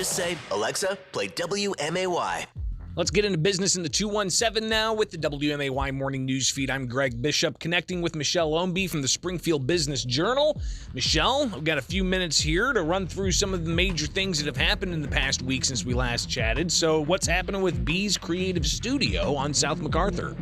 Just say, Alexa, play WMAY. Let's get into business in the 217 now with the WMAY Morning News Feed. I'm Greg Bishop, connecting with Michelle Ownbey from the Springfield Business Journal. Michelle, we've got a few minutes here to run through some of the major things that have happened in the past week since we last chatted. So what's happening with Bee's Creative Studio on South MacArthur?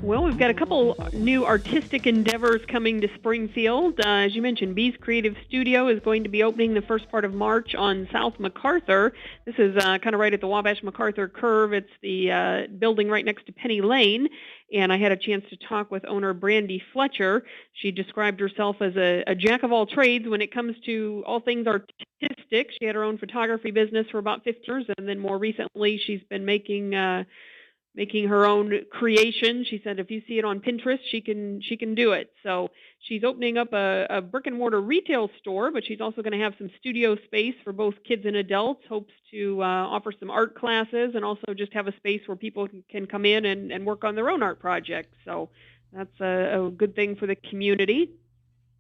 Well, we've got a couple new artistic endeavors coming to Springfield. As you mentioned, Bee's Creative Studio is going to be opening the first part of March on South MacArthur. This is kind of right at the Wabash-MacArthur curve. It's the building right next to Penny Lane. And I had a chance to talk with owner Brandy Fletcher. She described herself as a jack of all trades when it comes to all things artistic. She had her own photography business for about 50 years, and then more recently she's been making her own creation. She said if you see it on Pinterest, she can do it. So she's opening up a brick and mortar retail store, but she's also going to have some studio space for both kids and adults. Hopes to offer some art classes and also just have a space where people can come in and work on their own art projects. So that's a good thing for the community.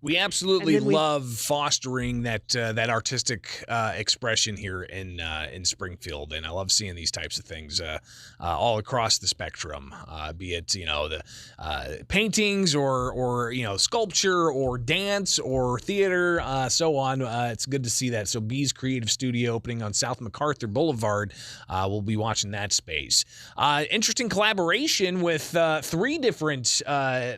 We absolutely love fostering that artistic expression here in Springfield, and I love seeing these types of things all across the spectrum, be it the paintings or sculpture or dance or theater, so on. It's good to see that. So Bee's Creative Studio opening on South MacArthur Boulevard. We'll be watching that space. Interesting collaboration with three different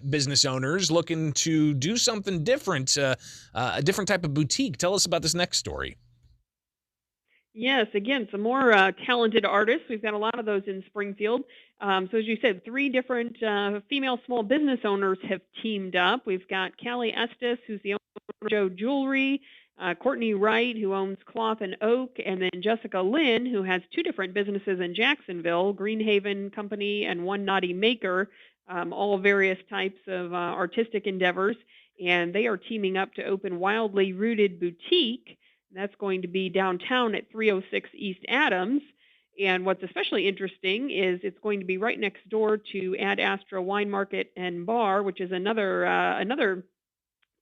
business owners looking to do something different, a different type of boutique. Tell us about this next story. Yes, again, some more talented artists. We've got a lot of those in Springfield. So as you said, three different female small business owners have teamed up. We've got Callie Estes, who's the owner of Joe Jewelry, Courtney Wright, who owns Cloth and Oak, and then Jessica Lynn, who has two different businesses in Jacksonville, Greenhaven Company and One Naughty Maker, all various types of artistic endeavors. And they are teaming up to open Wildly Rooted Boutique. That's going to be downtown at 306 East Adams. And what's especially interesting is it's going to be right next door to Ad Astra Wine Market and Bar, which is another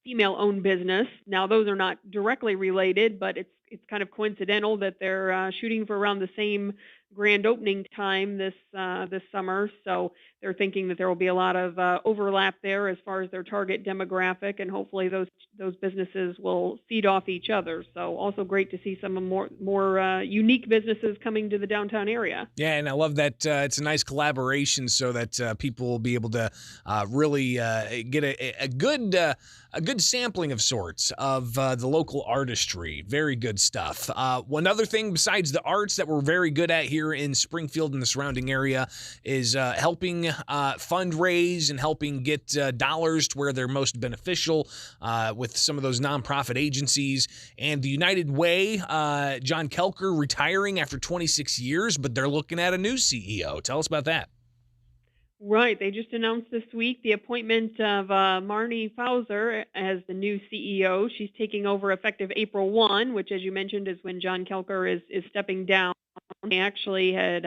female-owned business. Now, those are not directly related, but it's kind of coincidental that they're shooting for around the same grand opening time this summer. So they're thinking that there will be a lot of overlap there as far as their target demographic, and hopefully those businesses will feed off each other. So also great to see some more unique businesses coming to the downtown area. Yeah, and I love that it's a nice collaboration so that people will be able to really get a good sampling of sorts of the local artistry. Very good stuff. One other thing besides the arts that we're very good at here in Springfield and the surrounding area is helping fundraise and helping get dollars to where they're most beneficial with some of those nonprofit agencies. And the United Way, John Kelker retiring after 26 years, but they're looking at a new CEO. Tell us about that. Right. They just announced this week the appointment of Marnie Fauser as the new CEO. She's taking over effective April 1, which, as you mentioned, is when John Kelker is stepping down. He actually had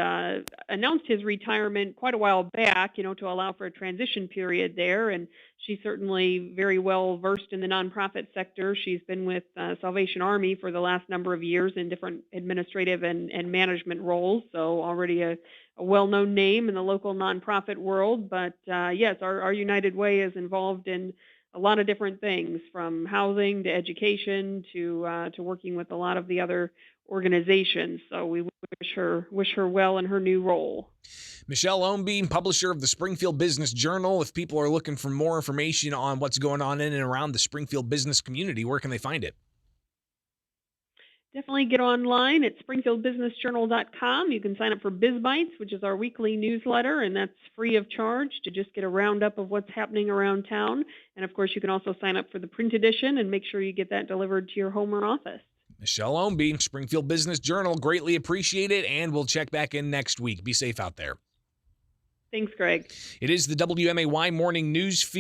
announced his retirement quite a while back, to allow for a transition period there. And she's certainly very well versed in the nonprofit sector. She's been with Salvation Army for the last number of years in different administrative and management roles. So already a well-known name in the local nonprofit world. But yes, our United Way is involved in a lot of different things, from housing to education to working with a lot of the other organizations. So we wish her well in her new role. Michelle Ownbey, publisher of the Springfield Business Journal. If people are looking for more information on what's going on in and around the Springfield business community, where can they find it? Definitely get online at springfieldbusinessjournal.com. You can sign up for BizBites, which is our weekly newsletter, and that's free of charge to just get a roundup of what's happening around town. And, of course, you can also sign up for the print edition and make sure you get that delivered to your home or office. Michelle Ownbey, Springfield Business Journal. Greatly appreciate it, and we'll check back in next week. Be safe out there. Thanks, Greg. It is the WMAY Morning News Feed.